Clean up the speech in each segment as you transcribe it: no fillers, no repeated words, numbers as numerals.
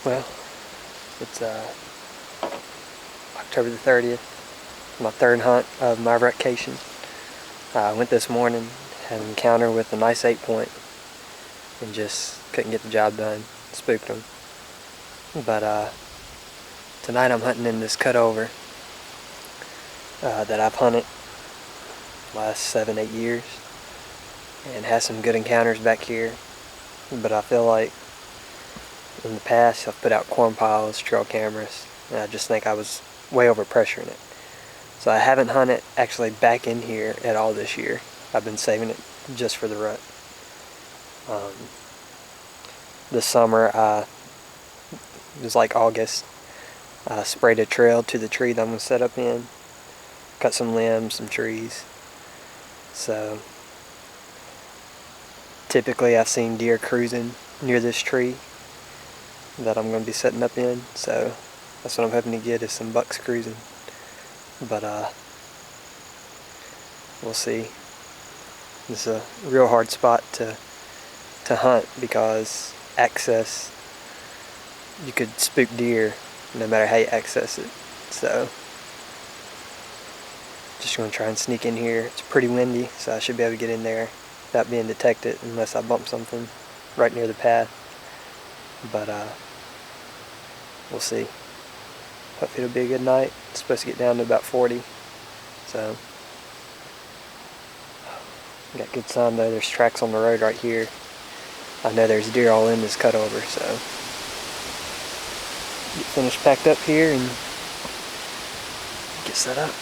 Well, it's October the 30th, my third hunt of my vacation. I went this morning, had an encounter with a nice 8-point, and just couldn't get the job done. Spooked them. But tonight I'm hunting in this cutover that I've hunted the last 7-8 years, and had some good encounters back here. But I feel like in the past I've put out corn piles, trail cameras, and I just think I was way over pressuring it. So I haven't hunted actually back in here at all this year. I've been saving it just for the rut. This summer, it was like August, I sprayed a trail to the tree that I'm going to set up in, cut some limbs, some trees. So typically I've seen deer cruising near this tree that I'm going to be setting up in, so that's what I'm hoping to get, is some bucks cruising. But we'll see. This is a real hard spot to hunt because access, you could spook deer no matter how you access it. So just going to try and sneak in here. It's pretty windy, so I should be able to get in there without being detected unless I bump something right near the path. But we'll see. Hopefully it'll be a good night. It's supposed to get down to about 40. So got good sign though. There's tracks on the road right here. I know there's deer all in this cutover, so get finished packed up here and get set up.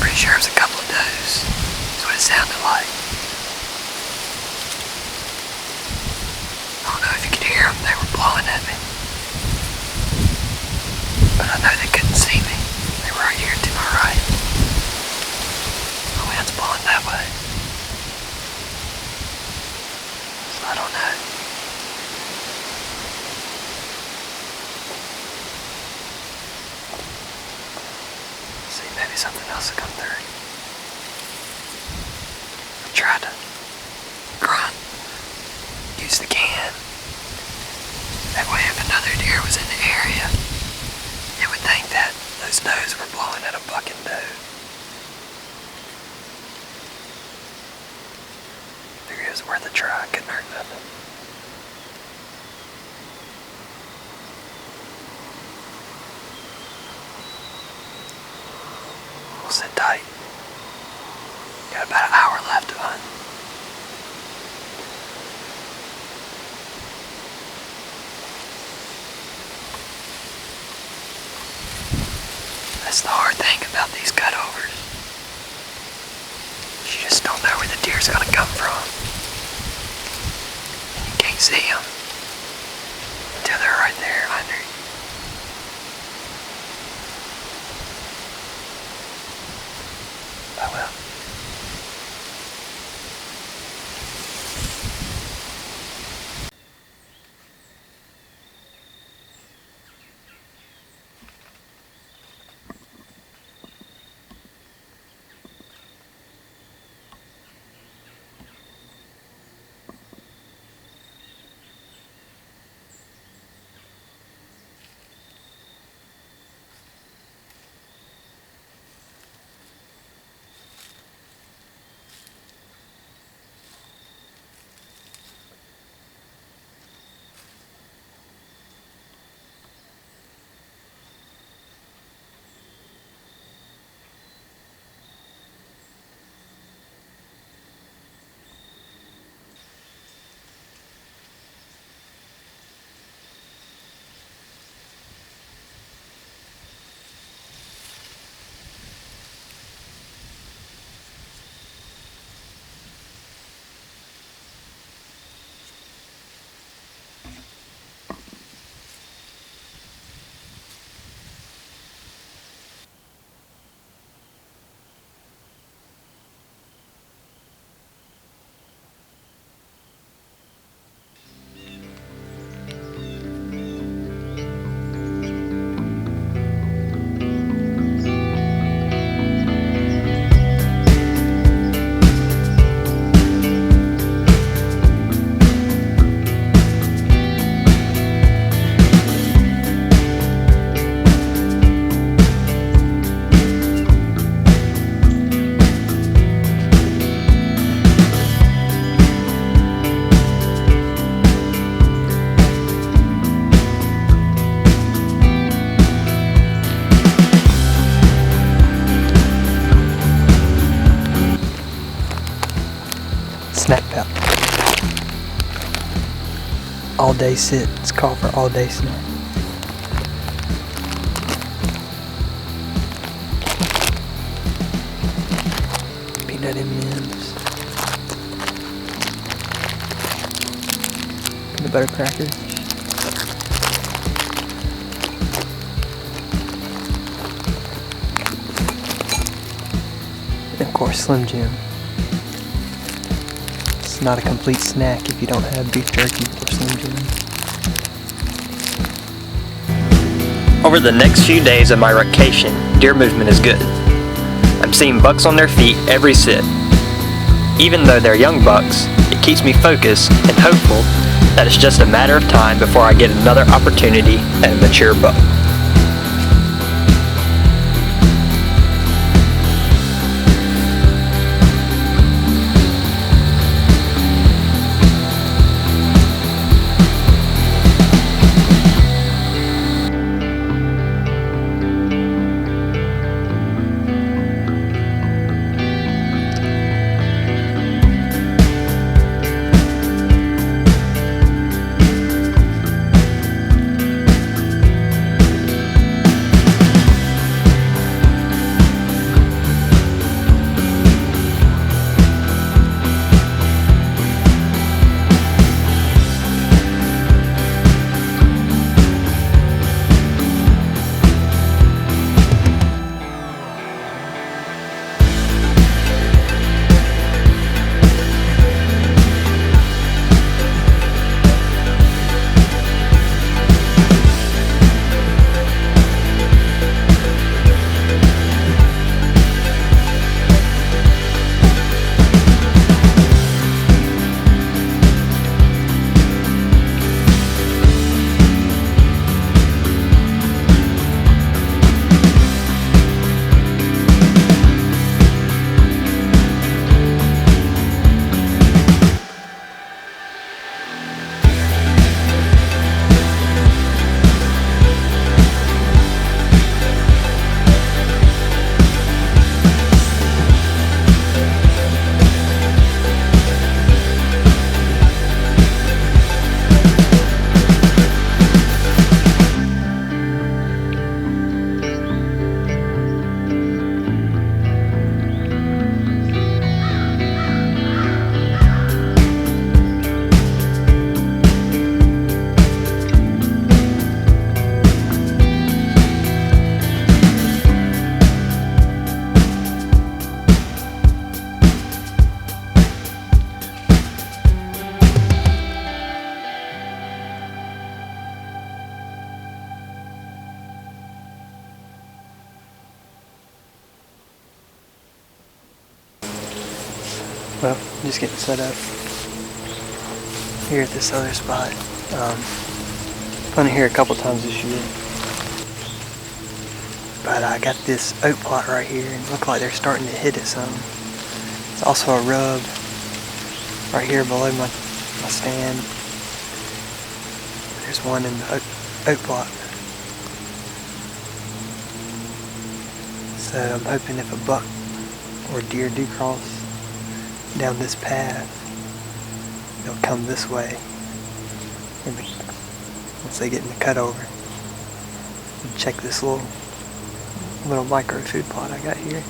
Pretty sure it was a couple of does. That's what it sounded like. I don't know if you could hear them. They were blowing at me. But I know they couldn't see me. They were right here to my right. The wind's blowing that way. So I don't know. See, maybe something else will come through. I tried to grunt, use the can. That way if another deer was in the area, it would think that those does were blowing at a bucking doe. Figured it was worth a try, couldn't hurt nothing. We'll sit tight. Got about an hour left to hunt. That's the hard thing about these cutovers. You just don't know where the deer's gonna come from. And you can't see them until they're right there under you. Oh well. snack pouch. All day sit. It's called for all day snack. Peanut M&Ms. Peanut butter crackers. And of course, Slim Jim. It's not a complete snack if you don't have beef jerky or Slim Jim. Over the next few days of my vacation, deer movement is good. I'm seeing bucks on their feet every sit. Even though they're young bucks, it keeps me focused and hopeful that it's just a matter of time before I get another opportunity at a mature buck. Well, just getting set up here at this other spot. Been here a couple times this year, but I got this oak plot right here, and it looks like they're starting to hit it some. It's also a rub right here below my stand. There's one in the oak plot. So I'm hoping if a buck or deer do cross down this path, they'll come this way once they get in the cutover. And check this little micro food plot I got here.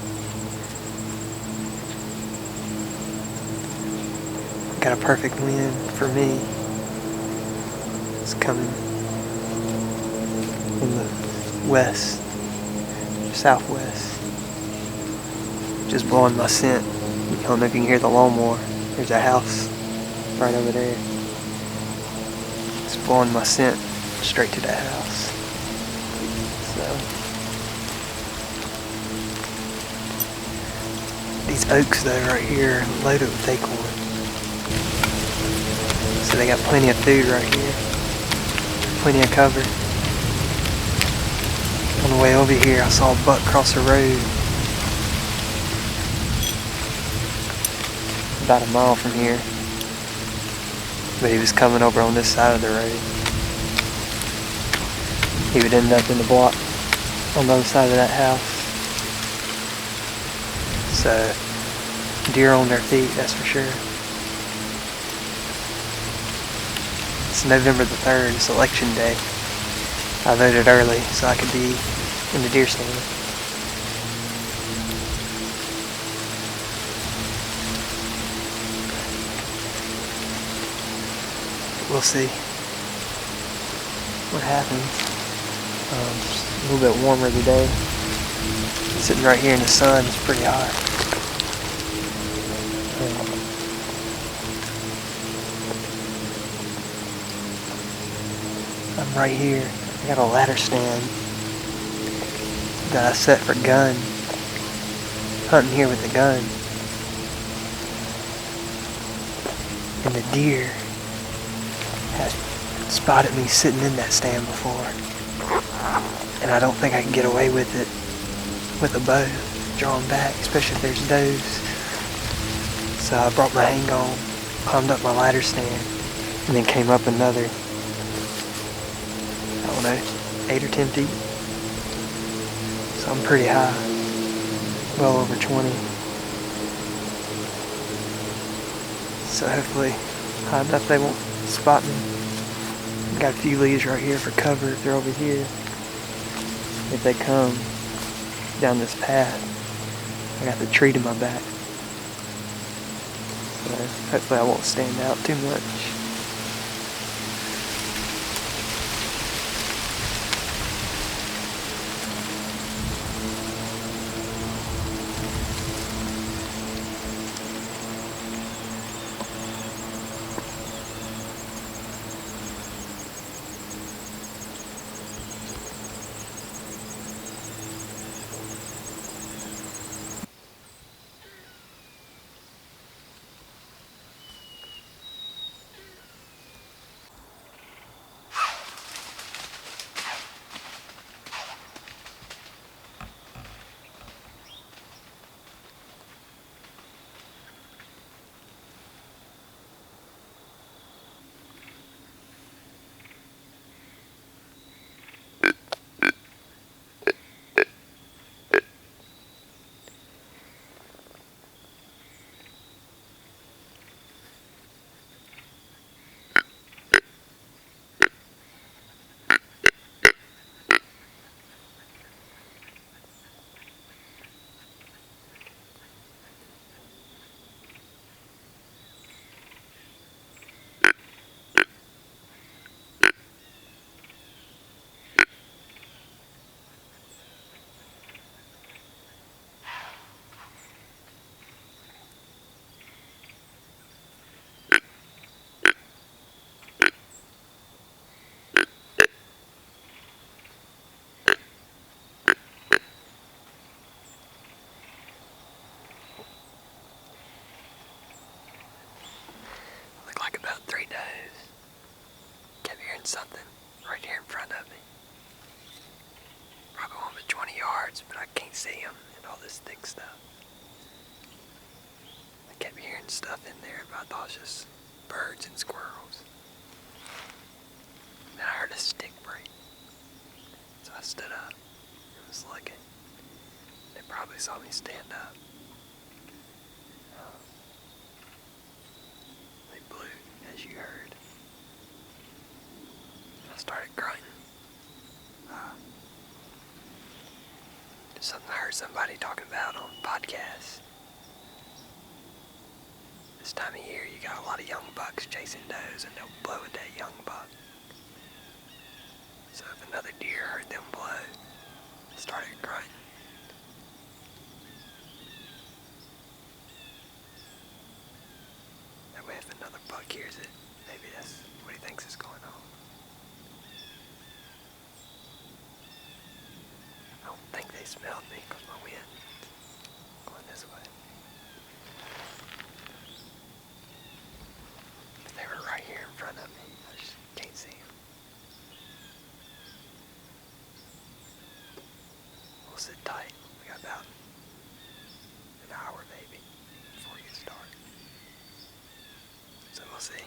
Got a perfect wind for me. It's coming from the west, southwest, just blowing my scent. I don't know if you can hear the lawnmower. There's a house right over there. It's blowing my scent straight to that house. So these oaks though right here are loaded with acorn. So they got plenty of food right here. Plenty of cover. On the way over here I saw a buck cross the road. About a mile from here, but he was coming over on this side of the road. He would end up in the block on the other side of that house. So deer on their feet, that's for sure. It's November the 3rd. It's election day. I voted early so I could be in the deer stand. We'll see what happens. It's a little bit warmer today. Sitting right here in the sun, it's pretty hot. I'm right here. I got a ladder stand that I set for gun. Hunting here with a gun. And the deer has spotted me sitting in that stand before. And I don't think I can get away with it with a bow drawn back, especially if there's does. So I brought my hang on, climbed up my ladder stand, and then came up another, I don't know, 8 or 10 feet. So I'm pretty high, well over 20. So hopefully high enough they won't spot me. Got a few leaves right here for cover if they're over here. If they come down this path, I got the tree to my back. So hopefully I won't stand out too much. Looked like about 3 does. Kept hearing something right here in front of me. Probably going about 20 yards, but I can't see them and all this thick stuff. I kept hearing stuff in there, but I thought it was just birds and squirrels. Then I heard a stick break. So I stood up and was looking. They probably saw me stand up. They blew, as you heard. I started grunting. Something I heard somebody talking about on podcasts. This time of year, you got a lot of young bucks chasing does, and they'll blow at that young buck. So if another deer heard them blow, it started grunting. That way, if another buck hears it, maybe that's what he thinks is going on. I don't think they smelled me because my wind's going this way. But they were right here in front of me. I just can't see them. We'll sit tight. We got about an hour maybe before it gets dark. So we'll see.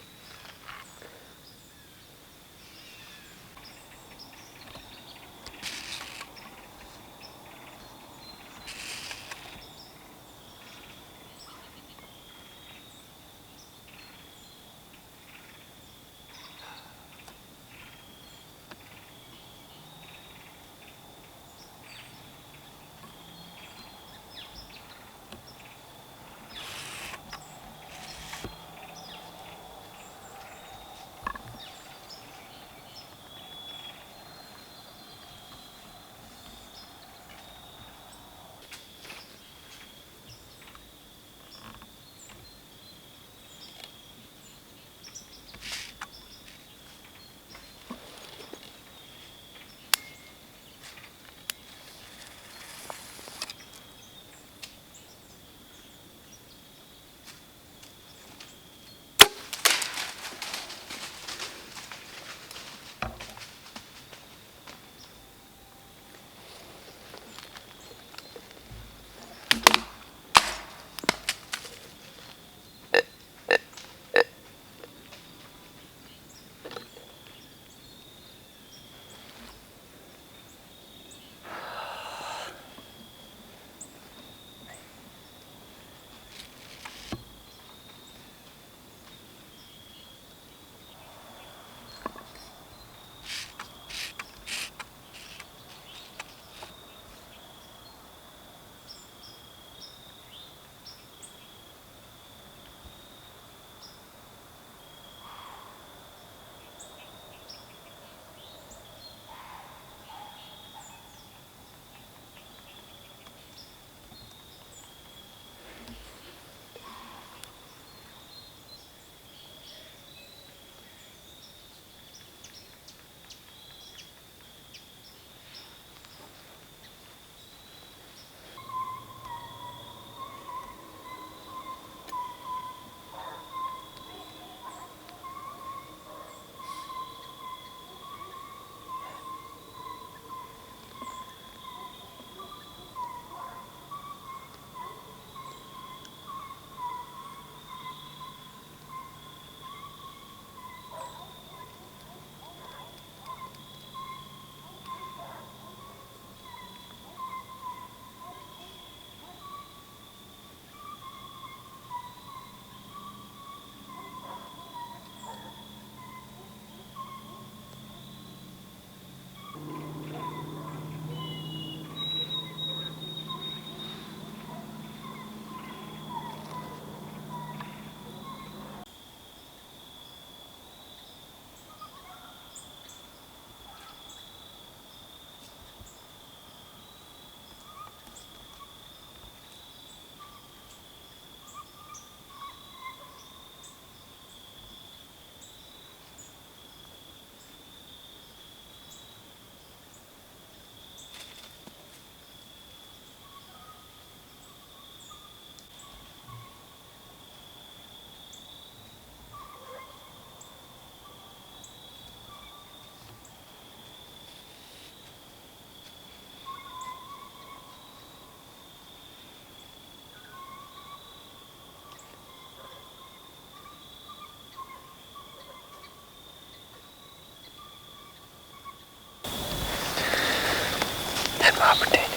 my opportunity.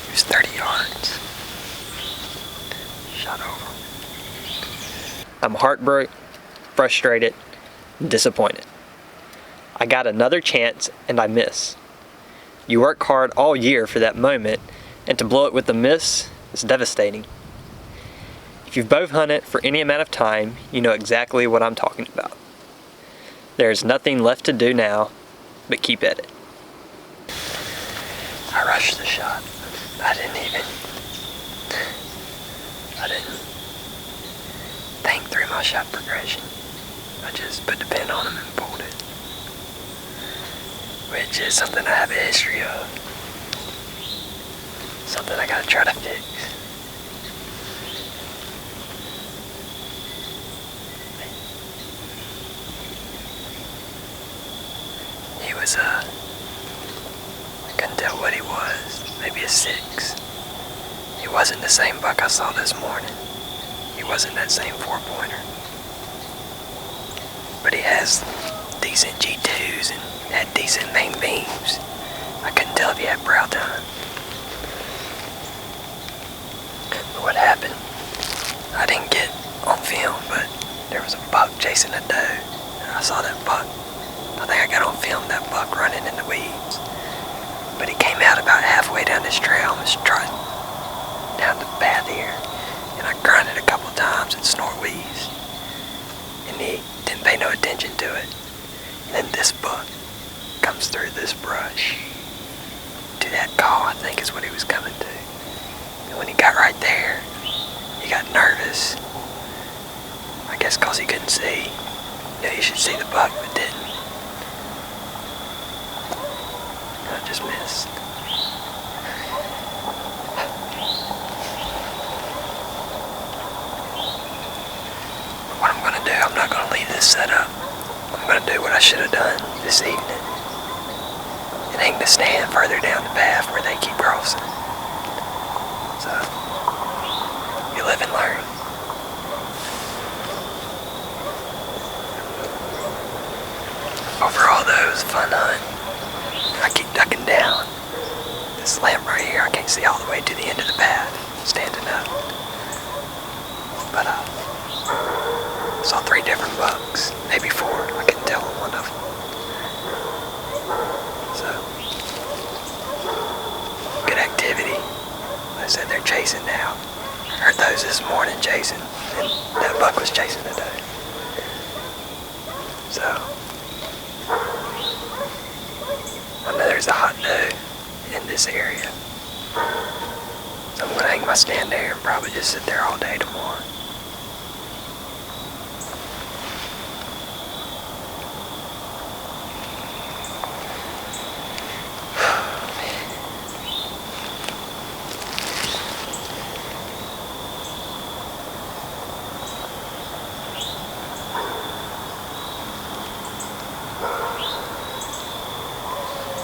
He was 30 yards. Shot over. I'm heartbroken, frustrated, and disappointed. I got another chance and I miss. You work hard all year for that moment, and to blow it with a miss is devastating. If you've both hunted for any amount of time, you know exactly what I'm talking about. There is nothing left to do now but keep at it. I rushed the shot. I didn't think through my shot progression. I just put the pin on him and pulled it. Which is something I have a history of. Something I gotta try to fix. He was I couldn't tell what he was. Maybe a 6. He wasn't the same buck I saw this morning. He wasn't that same 4-pointer. But he has decent G2s and had decent main beams. I couldn't tell if he had brow tine. But what happened, I didn't get on film, but there was a buck chasing a doe. And I saw that buck. I think I got on film that buck running in the weeds. But he came out about halfway down this trail and was trotting down the path here. And I grunted a couple times and snort wheezed. And he didn't pay no attention to it. And then this buck comes through this brush to that call, I think is what he was coming to. And when he got right there, he got nervous. I guess because he couldn't see. You know, you should see the buck, but didn't. I just missed. What I'm gonna do, I'm not gonna leave this set up. I'm gonna do what I should have done this evening and hang the stand further down the path where they keep crossing. So, you live and learn. Overall though, it was a fun hunt. I keep ducking down. This lamp right here, I can't see all the way to the end of the path, standing up. But I saw 3 different bucks, maybe 4. I couldn't tell on one of them. So, good activity. Like I said, they're chasing now. I heard those this morning chasing, and that buck was chasing the doe. So, I know there's a hot doe in this area. So I'm gonna hang my stand there and probably just sit there all day tomorrow.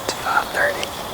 It's 5:30.